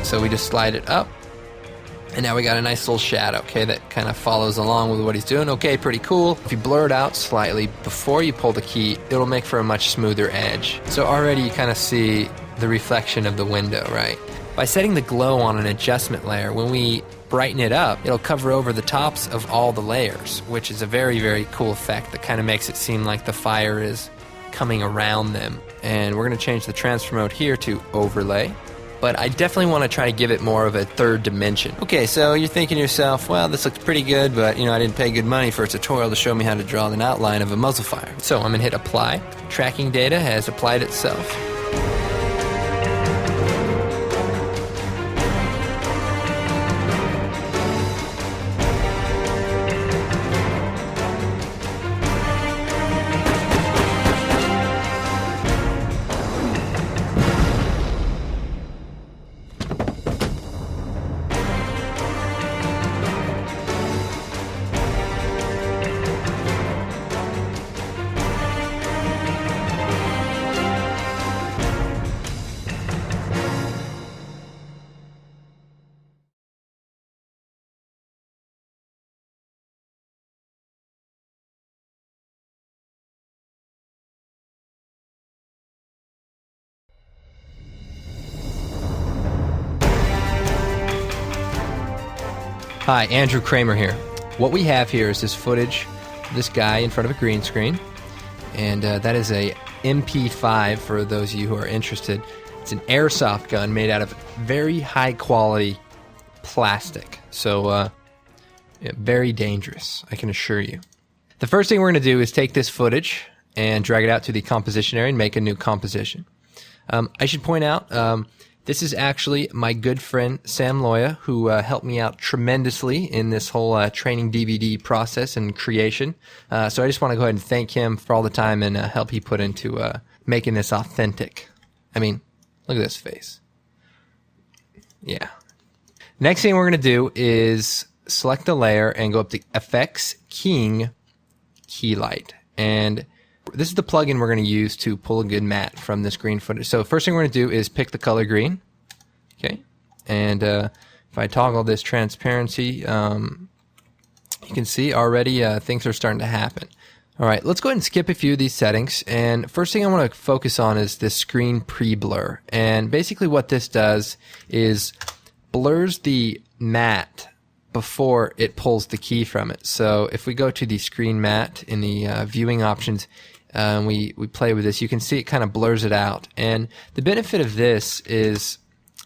So we just slide it up, and now we got a nice little shadow, okay, that kind of follows along with what he's doing. Okay, pretty cool. If you blur it out slightly before you pull the key, it'll make for a much smoother edge. So already you kind of see the reflection of the window, right? By setting the glow on an adjustment layer, when we brighten it up, it'll cover over the tops of all the layers, which is a very, very cool effect that kind of makes it seem like the fire is coming around them. And we're going to change the transfer mode here to overlay. But I definitely want to try to give it more of a third dimension. Okay, so you're thinking to yourself, well, this looks pretty good, but I didn't pay good money for a tutorial to show me how to draw an outline of a muzzle fire. So I'm going to hit apply. Tracking data has applied itself. Hi, Andrew Kramer here. What we have here is this footage of this guy in front of a green screen, and that is a MP5 for those of you who are interested. It's an airsoft gun made out of very high quality plastic, so very dangerous, I can assure you. The first thing we're going to do is take this footage and drag it out to the composition area and make a new composition. I should point out, this is actually my good friend Sam Loya, who helped me out tremendously in this whole training DVD process and creation. So I just want to go ahead and thank him for all the time and help he put into making this authentic. I mean, look at this face. Yeah. Next thing we're going to do is select a layer and go up to Effects, Keying, Key Light. And this is the plugin we're going to use to pull a good matte from this green footage. So first thing we're going to do is pick the color green. Okay. And if I toggle this transparency, you can see already things are starting to happen. All right, let's go ahead and skip a few of these settings. And first thing I want to focus on is this screen pre-blur. And basically what this does is blurs the matte before it pulls the key from it. So if we go to the screen matte in the viewing options, we play with this, you can see it kind of blurs it out. And the benefit of this is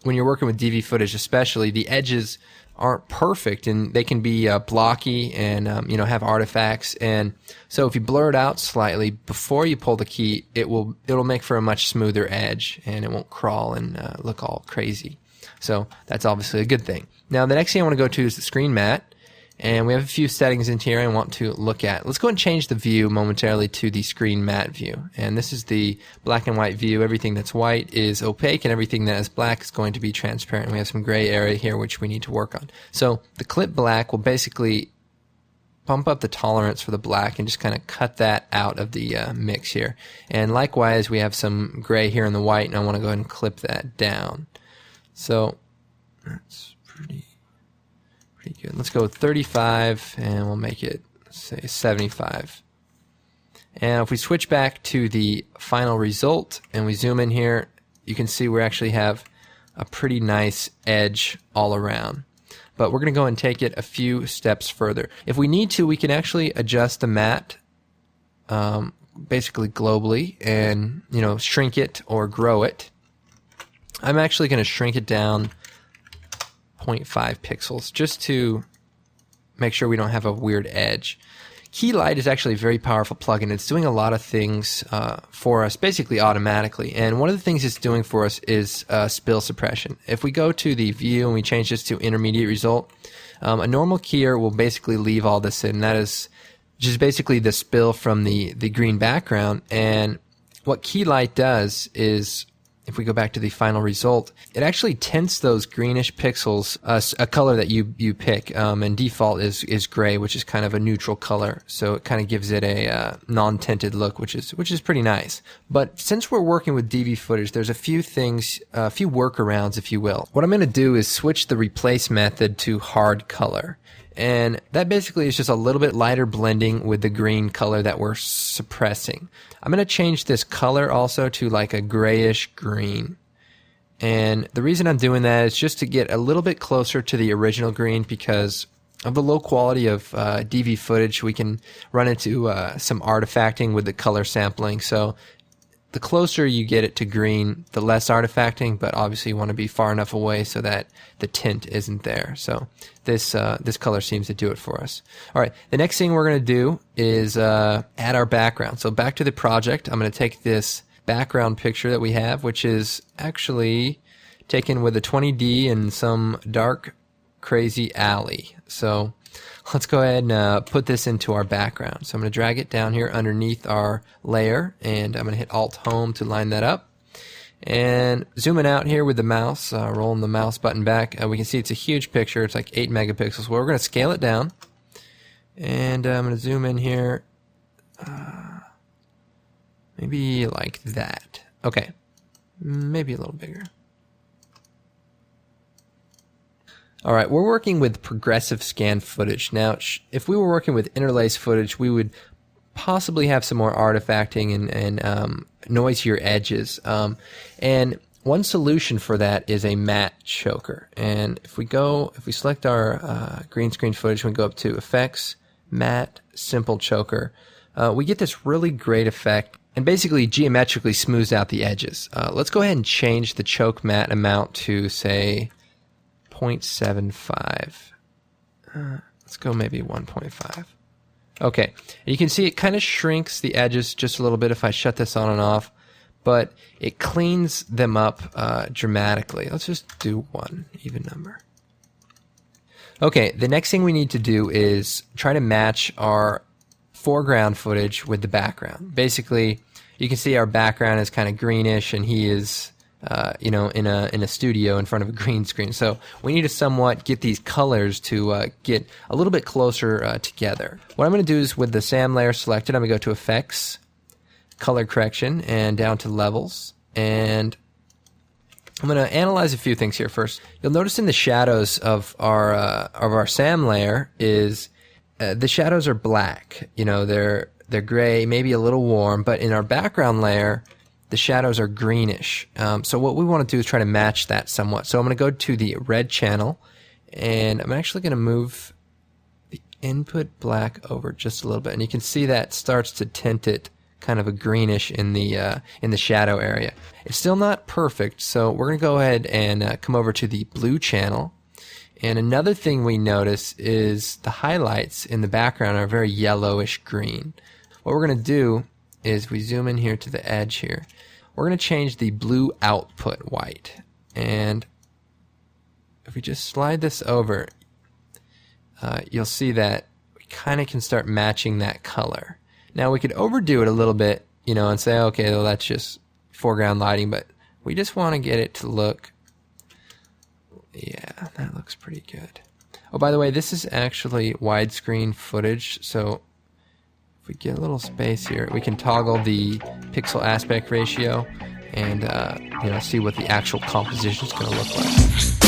when you're working with DV footage especially, the edges aren't perfect and they can be blocky and have artifacts. And so if you blur it out slightly before you pull the key, it'll make for a much smoother edge and it won't crawl and look all crazy. So that's obviously a good thing. Now the next thing I want to go to is the screen matte. And we have a few settings in here I want to look at. Let's go ahead and change the view momentarily to the screen matte view. And this is the black and white view. Everything that's white is opaque and everything that is black is going to be transparent. We have some gray area here which we need to work on. So the clip black will basically bump up the tolerance for the black and just kind of cut that out of the mix here. And likewise we have some gray here in the white and I want to go ahead and clip that down. So that's pretty good. Let's go with 35 and we'll make it say 75. And if we switch back to the final result and we zoom in here, you can see we actually have a pretty nice edge all around. But we're going to go and take it a few steps further. If we need to, we can actually adjust the matte basically globally and, you know, shrink it or grow it. I'm actually going to shrink it down 0.5 pixels just to make sure we don't have a weird edge. Keylight is actually a very powerful plugin. It's doing a lot of things for us basically automatically, and one of the things it's doing for us is spill suppression. If we go to the view and we change this to intermediate result, a normal keyer will basically leave all this in. That is just basically the spill from the green background. And what Keylight does is, if we go back to the final result, it actually tints those greenish pixels a color that you pick, and default is gray, which is kind of a neutral color, so it kind of gives it a non-tinted look, which is pretty nice. But since we're working with DV footage, there's a few things, a few workarounds, if you will. What I'm going to do is switch the replace method to hard color. And that basically is just a little bit lighter blending with the green color that we're suppressing. I'm going to change this color also to like a grayish green. And the reason I'm doing that is just to get a little bit closer to the original green, because of the low quality of DV footage, we can run into some artifacting with the color sampling. So the closer you get it to green, the less artifacting, but obviously you want to be far enough away so that the tint isn't there. So this color seems to do it for us. All right, the next thing we're going to do is add our background. So back to the project, I'm going to take this background picture that we have, which is actually taken with a 20D in some dark, crazy alley. So let's go ahead and put this into our background. So I'm going to drag it down here underneath our layer, and I'm going to hit Alt-Home to line that up. And zooming out here with the mouse, rolling the mouse button back, we can see it's a huge picture. It's like 8 megapixels. Well, we're going to scale it down. And I'm going to zoom in here, maybe like that. Okay, maybe a little bigger. All right, we're working with progressive scan footage. Now, if we were working with interlace footage, we would possibly have some more artifacting and noisier edges. And one solution for that is a matte choker. And if we select our green screen footage, we go up to Effects, Matte, Simple Choker, we get this really great effect and basically geometrically smooths out the edges. Let's go ahead and change the choke matte amount to, say, 0.75. Let's go maybe 1.5. Okay, and you can see it kind of shrinks the edges just a little bit if I shut this on and off, but it cleans them up dramatically. Let's just do one even number. Okay, the next thing we need to do is try to match our foreground footage with the background. Basically, you can see our background is kind of greenish, and he is in a studio in front of a green screen. So we need to somewhat get these colors to get a little bit closer together. What I'm going to do is, with the SAM layer selected, I'm going to go to Effects, Color Correction, and down to Levels. And I'm going to analyze a few things here first. You'll notice in the shadows of our SAM layer is the shadows are black. You know, they're gray, maybe a little warm, but in our background layer, the shadows are greenish. So what we want to do is try to match that somewhat. So I'm going to go to the red channel, and I'm actually going to move the input black over just a little bit. And you can see that starts to tint it kind of a greenish in the shadow area. It's still not perfect, so we're going to go ahead and come over to the blue channel. And another thing we notice is the highlights in the background are very yellowish green. What we're going to do is we zoom in here to the edge here. We're going to change the blue output white. And if we just slide this over, you'll see that we kind of can start matching that color. Now we could overdo it a little bit, and say, okay, well, that's just foreground lighting, but we just want to get it to look, yeah, that looks pretty good. Oh, by the way, this is actually widescreen footage, so if we get a little space here, we can toggle the pixel aspect ratio and see what the actual composition is going to look like.